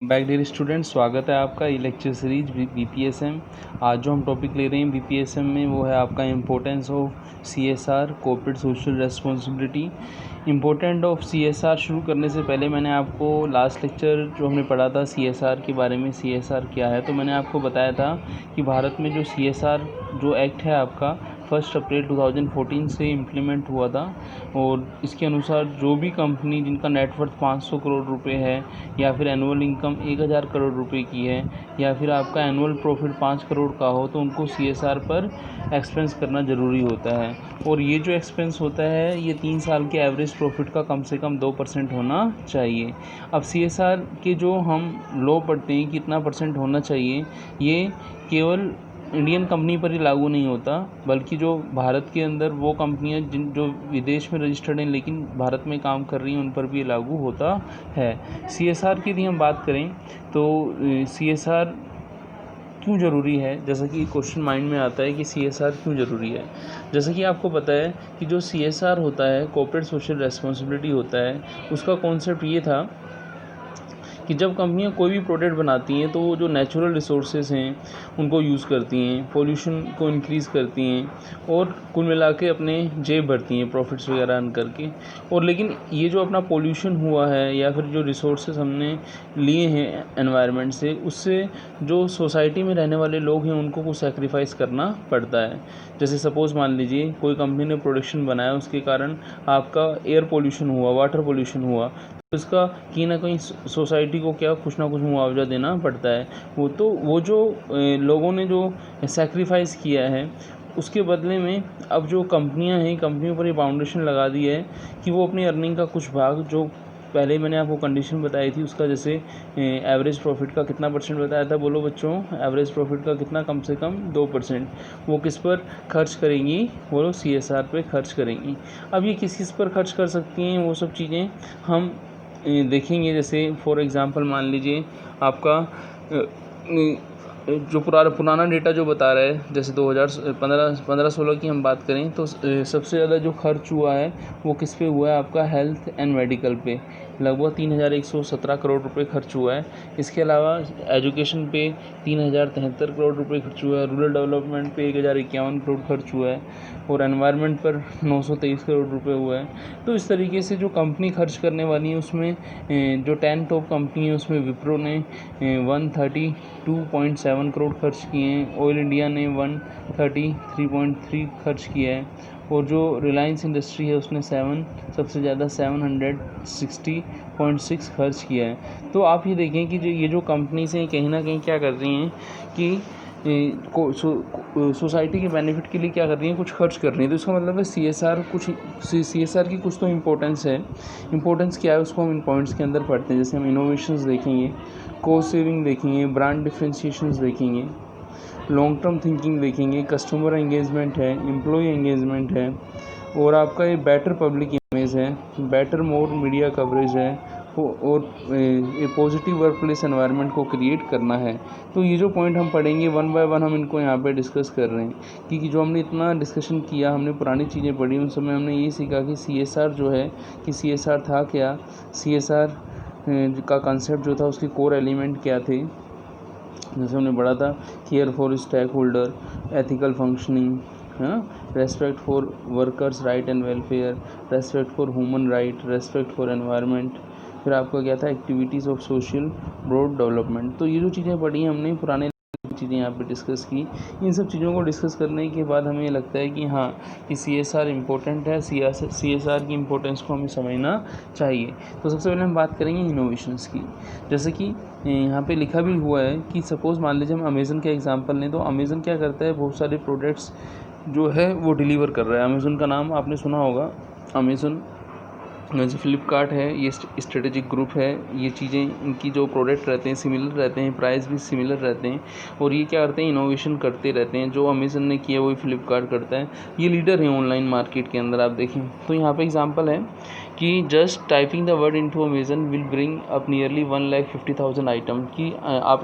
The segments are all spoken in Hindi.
बैक डियर स्टूडेंट, स्वागत है आपका ये लेक्चर सीरीज बीपीएसएम। आज जो हम टॉपिक ले रहे हैं बीपीएसएम में वो है आपका importance of CSR, corporate social responsibility. Important of CSR शुरू करने से पहले मैंने आपको लास्ट लेक्चर जो हमने पढ़ा था सीएसआर के बारे में, सीएसआर क्या है, तो मैंने आपको बताया था कि भारत में जो सीएसआर जो एक्ट है आपका 1 अप्रैल 2014 से इम्प्लीमेंट हुआ था। और इसके अनुसार जो भी कंपनी जिनका नेटवर्थ 500 करोड़ रुपए है या फिर एनुअल इनकम 1000 करोड़ रुपए की है या फिर आपका एनुअल प्रॉफिट 5 करोड़ का हो तो उनको सीएसआर पर एक्सपेंस करना ज़रूरी होता है। और ये जो एक्सपेंस होता है ये 3 साल के एवरेज प्रॉफिट का कम से कम 2% होना चाहिए। अब सीएसआर के जो हम लॉ पढ़ते हैं कितना परसेंट होना चाहिए, ये केवल इंडियन कंपनी पर ही लागू नहीं होता बल्कि जो भारत के अंदर वो कंपनियां जिन जो विदेश में रजिस्टर्ड हैं लेकिन भारत में काम कर रही हैं उन पर भी लागू होता है। सीएसआर की यदि हम बात करें तो सीएसआर क्यों ज़रूरी है, जैसा कि क्वेश्चन माइंड में आता है कि सीएसआर क्यों ज़रूरी है। जैसा कि आपको पता है कि जो सीएसआर होता है, कॉर्पोरेट सोशल रेस्पॉन्सिबिलिटी होता है, उसका कॉन्सेप्ट ये था कि जब कंपनियां कोई भी प्रोडक्ट बनाती हैं तो वो जो नेचुरल रिसोर्सेज हैं उनको यूज़ करती हैं, पोल्यूशन को इंक्रीज़ करती हैं और कुल मिला के अपने जेब भरती हैं प्रॉफिट्स वगैरह अर्न करके। और लेकिन ये जो अपना पोल्यूशन हुआ है या फिर जो रिसोर्सेज हमने लिए हैं एनवायरनमेंट से, उससे जो सोसाइटी में रहने वाले लोग हैं उनको कुछ सेक्रीफाइस करना पड़ता है। जैसे सपोज़ मान लीजिए कोई कंपनी ने प्रोडक्शन बनाया, उसके कारण आपका एयर पोल्यूशन हुआ, वाटर पोल्यूशन हुआ, तो इसका कहीं ना कहीं सोसाइटी को क्या कुछ ना कुछ मुआवजा देना पड़ता है। वो जो लोगों ने जो सेक्रीफाइस किया है उसके बदले में अब जो कंपनियां हैं, कंपनियों पर ये बाउंडेशन लगा दी है कि वो अपनी अर्निंग का कुछ भाग, जो पहले मैंने आपको कंडीशन बताई थी उसका, जैसे एवरेज प्रॉफिट का कितना परसेंट बताया था, बोलो बच्चों, एवरेज प्रॉफिट का कितना, कम से कम 2%, वो किस पर खर्च करेंगी, बोलो सीएसआर पे खर्च करेंगी। अब ये किस किस पर खर्च कर सकती हैं वो सब चीज़ें हम देखेंगे। जैसे फॉर एग्ज़ाम्पल मान लीजिए आपका जो पुराना डेटा जो बता रहा है, जैसे 2015-16 की हम बात करें तो सबसे ज़्यादा जो खर्च हुआ है वो किस पे हुआ है, आपका हेल्थ एंड मेडिकल पे लगभग 3117 करोड़ रुपए खर्च हुआ है। इसके अलावा एजुकेशन पे 3073 करोड़ रुपए खर्च हुआ है, रूरल डेवलपमेंट पे 1051 करोड़ खर्च हुआ है और एनवायरनमेंट पर 923 करोड़ रुपए हुआ है। तो इस तरीके से जो कंपनी खर्च करने वाली है उसमें जो 10 टॉप कंपनी है उसमें विप्रो ने 132.7 करोड़ खर्च किए हैं, ऑयल इंडिया ने 133.3 खर्च किया है और जो रिलायंस इंडस्ट्री है उसने सबसे ज़्यादा 760.6 खर्च किया है। तो आप ये देखें कि ये जो कंपनीज हैं कहीं ना कहीं क्या कर रही हैं कि सोसाइटी के बेनिफिट के लिए क्या कर रही हैं, कुछ खर्च कर रही हैं। तो इसका मतलब है सीएसआर की कुछ तो इम्पोर्टेंस है। इम्पोर्टेंस क्या है उसको हम इन पॉइंट्स के अंदर पढ़ते हैं। जैसे हम इनोवेशंस देखेंगे, कॉस्ट सेविंग देखेंगे, ब्रांड डिफ्रेंशिएशंस देखेंगे, लॉन्ग टर्म थिंकिंग देखेंगे, कस्टमर एंगेजमेंट है, एम्प्लॉय एंगेजमेंट है और आपका ये बेटर पब्लिक इमेज है, बेटर मोर मीडिया कवरेज है और ये पॉजिटिव वर्क प्लेस एनवायरनमेंट को क्रिएट करना है। तो ये जो पॉइंट हम पढ़ेंगे वन बाय वन हम इनको यहाँ पे डिस्कस कर रहे हैं कि जो हमने इतना डिस्कशन किया, हमने पुरानी चीज़ें पढ़ी, उन समय हमने ये सीखा कि सीएसआर जो है कि सीएसआर था क्या, सीएसआर का कंसेप्ट जो था उसके कोर एलिमेंट क्या थे। जैसे हमने पढ़ा था care for stakeholder, ethical functioning, respect for workers right and welfare, respect for human right, respect for environment, फिर आपका क्या था activities of social broad development. तो ये जो चीज़ें पढ़ी हमने, पुराने चीज़ें यहाँ पे डिस्कस की। इन सब चीज़ों को डिस्कस करने के बाद हमें लगता है कि हाँ कि सीएसआर इम्पोर्टेंट है, सीएसआर की इम्पोर्टेंस को हमें समझना चाहिए। तो सबसे पहले हम बात करेंगे इनोवेशंस की। जैसे कि यहाँ पे लिखा भी हुआ है कि सपोज़ मान लीजिए हम अमेज़न का एग्जांपल लें तो अमेज़न क्या करता है, बहुत सारे प्रोडक्ट्स जो है वो डिलीवर कर रहा है। अमेज़न का नाम आपने सुना होगा, अमेज़न, जैसे फ्लिपकार्ट है, ये स्ट्रेटेजिक ग्रुप है। ये चीज़ें, इनकी जो प्रोडक्ट रहते हैं सिमिलर रहते हैं, प्राइस भी सिमिलर रहते हैं और ये क्या करते हैं, इनोवेशन करते रहते हैं। जो अमेज़न ने किया वही फ्लिपकार्ट करता है। ये लीडर है ऑनलाइन मार्केट के अंदर। आप देखें तो यहाँ पे एग्जांपल है कि just typing the word into Amazon will bring up nearly 1,50,000 item. कि आप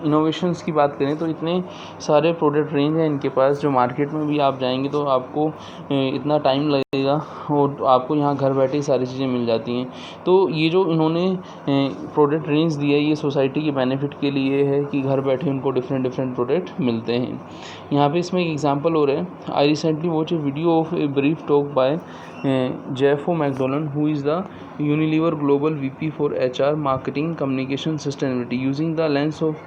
इनोवेशंस की बात करें तो इतने सारे प्रोडक्ट रेंज हैं इनके पास, जो मार्केट में भी आप जाएंगे तो आपको इतना टाइम लगेगा और आपको यहाँ घर बैठे ही सारी चीज़ें मिल जाती हैं। तो ये जो इन्होंने प्रोडक्ट रेंज दिया है ये सोसाइटी के बेनिफिट के लिए है कि घर बैठे उनको डिफरेंट डिफरेंट प्रोडक्ट मिलते हैं। यहाँ पे इसमें एक एग्जांपल हो रहा है। I recently watch a video of a brief talk by Jeff McDonald who is the Unilever Global VP for HR, Marketing, Communication, Sustainability. Using the lens of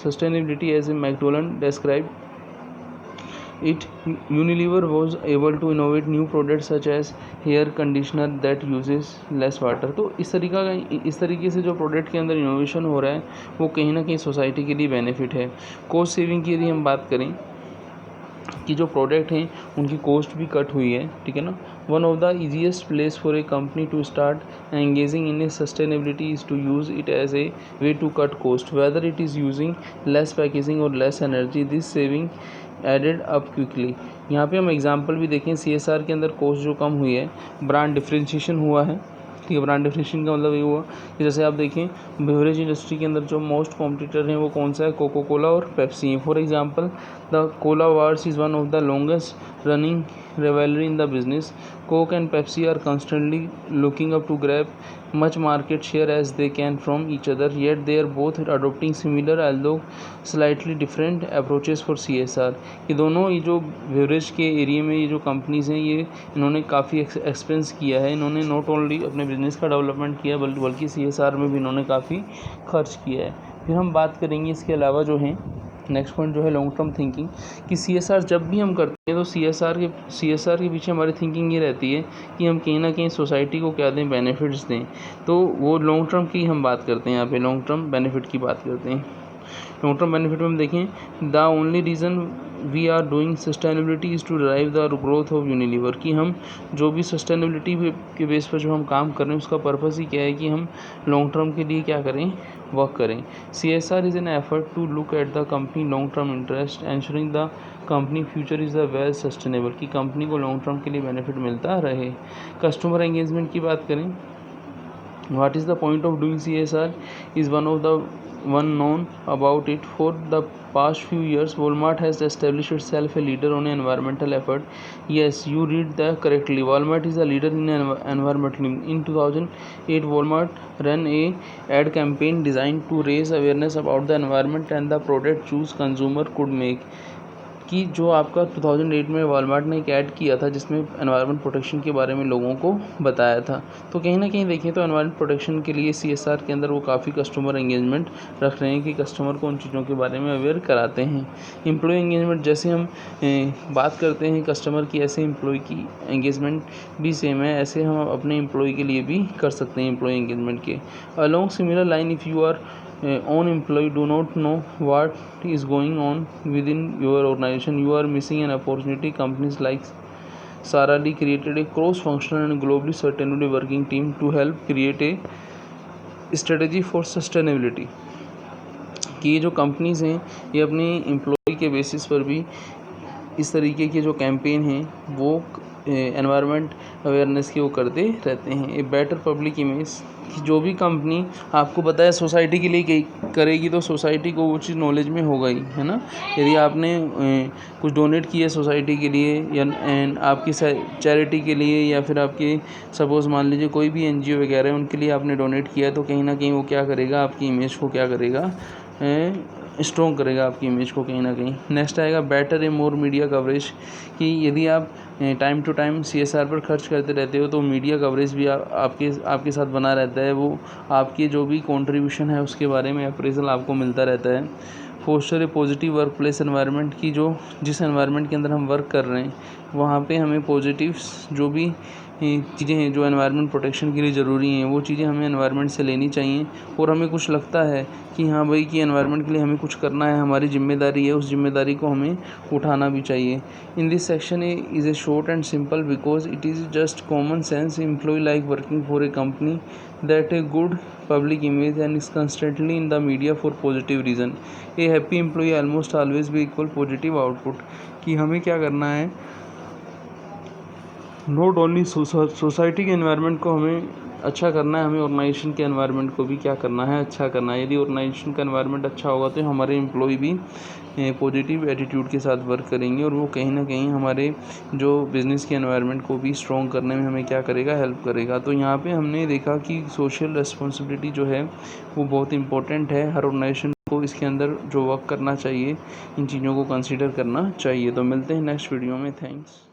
sustainability as McDonald described it, Unilever was able to innovate new products such as hair conditioner that uses less water. तो इस तरीके से जो प्रोडक्ट के अंदर इनोवेशन हो रहा है वो कहीं ना कहीं सोसाइटी के लिए बेनिफिट है। कॉस्ट सेविंग की यदि हम बात करें कि जो प्रोडक्ट हैं उनकी कॉस्ट भी कट हुई है, ठीक है ना। One of the easiest place for a company to start engaging in a sustainability is to use it as a way to cut cost, whether it is using less packaging और less energy, this saving added up quickly. यहाँ पे हम एग्जांपल भी देखें, CSR के अंदर कॉस्ट जो कम हुई है, ब्रांड डिफ्रेंशिएशन हुआ है, ठीक है। ब्रांड डिफ्रेंशिएशन का मतलब ये हुआ कि जैसे आप देखें बेवरेज इंडस्ट्री के अंदर जो मोस्ट कॉम्पिटिटर हैं वो कौन सा है, कोको कोला और पेप्सी हैं। For example the Cola wars is one of the longest running rivalry in the business. Coke and Pepsi are constantly looking up to grab much market share as they can from each other, yet they are both adopting similar although slightly different approaches for CSR. ये दोनों ये जो बेवरेज के एरिया में ये जो कंपनीज़ हैं ये इन्होंने काफ़ी एक्सपेंस किया है। इन्होंने नॉट ओनली अपने बिजनेस का डेवलपमेंट किया बल्कि CSR में भी इन्होंने काफ़ी खर्च किया है। फिर हम बात करेंगे इसके अलावा जो है नेक्स्ट पॉइंट जो है लॉन्ग टर्म थिंकिंग, कि CSR जब भी हम करते हैं तो CSR के पीछे हमारी थिंकिंग ये रहती है कि हम कहीं ना कहीं सोसाइटी को क्या दें, बेनिफिट्स दें। तो वो लॉन्ग टर्म की हम बात करते हैं, यहाँ पे लॉन्ग टर्म बेनिफिट की बात करते हैं। लॉन्ग टर्म बेनिफिट में हम देखें, the only reason we are doing sustainability is to drive the growth of Unilever, कि हम जो भी सस्टेनेबिलिटी के बेस पर जो हम काम कर रहे हैं उसका पर्पस ही क्या है कि हम लॉन्ग टर्म के लिए क्या करें, वर्क करें। CSR is an effort to look at the company long term interest ensuring the company future is the well sustainable, कि कंपनी को लॉन्ग टर्म के लिए बेनिफिट मिलता रहे। कस्टमर एंगेजमेंट की बात करें, what is the point of doing CSR is one known about it. For the past few years Walmart has established itself a leader on environmental effort. Yes, you read that correctly. Walmart is a leader in environmental. In 2008 Walmart ran a ad campaign designed to raise awareness about the environment and the product choice consumer could make, कि जो आपका 2008 में वॉलमार्ट ने एक ऐड किया था जिसमें एनवायरनमेंट प्रोटेक्शन के बारे में लोगों को बताया था। तो कहीं ना कहीं देखें तो एनवायरनमेंट प्रोटेक्शन के लिए CSR के अंदर वो काफ़ी कस्टमर एंगेजमेंट रख रहे हैं कि कस्टमर को उन चीज़ों के बारे में अवेयर कराते हैं। एम्प्लॉय एंगेजमेंट जैसे हम बात करते हैं कस्टमर की, ऐसे एम्प्लॉय की एंगेजमेंट भी सेम है, ऐसे हम अपने एम्प्लॉय के लिए भी कर सकते हैं एम्प्लॉय एंगेजमेंट के। Along similar line, if you are own employee do not know what is going on within your organization, you are missing an opportunity. Companies like Sara Lee created a cross-functional and globally sustainability working team to help create a strategy for sustainability. कि ये जो कंपनीज़ हैं ये अपने एम्प्लॉय के बेसिस पर भी इस तरीके के जो कैंपेन हैं वो एनवायरनमेंट अवेयरनेस की वो करते रहते हैं। ए बेटर पब्लिक इमेज, कि जो भी कंपनी आपको पता है सोसाइटी के लिए करेगी तो सोसाइटी को वो चीज़ नॉलेज में होगा ही, है ना। यदि आपने कुछ डोनेट किया सोसाइटी के लिए या आपकी चैरिटी के लिए या फिर आपके सपोज़ मान लीजिए कोई भी NGO वगैरह है उनके लिए आपने डोनेट किया, तो कहीं ना कहीं वो क्या करेगा, आपकी इमेज को क्या करेगा, स्ट्रॉन्ग करेगा आपकी इमेज को कहीं ना कहीं। नेक्स्ट आएगा बेटर ए मोर मीडिया कवरेज, कि यदि आप टाइम टू टाइम CSR पर खर्च करते रहते हो तो मीडिया कवरेज भी आपके साथ बना रहता है, वो आपके जो भी कंट्रीब्यूशन है उसके बारे में अप्रेजल आपको मिलता रहता है। फोस्टर ए पॉजिटिव वर्क प्लेस एनवायरनमेंट, की जिस एनवायरनमेंट के अंदर हम वर्क कर रहे हैं वहाँ पे हमें पॉजिटिव जो भी चीज़ें हैं जो एनवायरनमेंट प्रोटेक्शन के लिए ज़रूरी हैं वो चीज़ें हमें एनवायरनमेंट से लेनी चाहिए। और हमें कुछ लगता है कि हाँ भाई कि एनवायरनमेंट के लिए हमें कुछ करना है, हमारी जिम्मेदारी है, उस जिम्मेदारी को हमें उठाना भी चाहिए। In this section is a short and simple because it is just common sense. Employee like working for a company that a good public image and is constantly in the media for positive reason. A happy employee almost always be equal positive output, कि हमें क्या करना है, नॉट ओनली सोसाइटी के एनवायरनमेंट को हमें अच्छा करना है, हमें ऑर्गेनाइजेशन के एनवायरनमेंट को भी क्या करना है, अच्छा करना है। यदि ऑर्गेनाइजेशन का एनवायरनमेंट अच्छा होगा तो हमारे एम्प्लॉय भी पॉजिटिव एटीट्यूड के साथ वर्क करेंगे और वो कहीं ना कहीं हमारे जो बिज़नेस के एनवायरनमेंट को भी स्ट्रॉन्ग करने में हमें क्या करेगा, हेल्प करेगा। तो यहाँ पे हमने देखा कि सोशल रिस्पॉन्सिबिलिटी जो है वो बहुत इंपॉर्टेंट है। हर ऑर्गेनाइजेशन को इसके अंदर जो वर्क करना चाहिए इन चीज़ों को कंसिडर करना चाहिए। तो मिलते हैं नेक्स्ट वीडियो में। थैंक्स।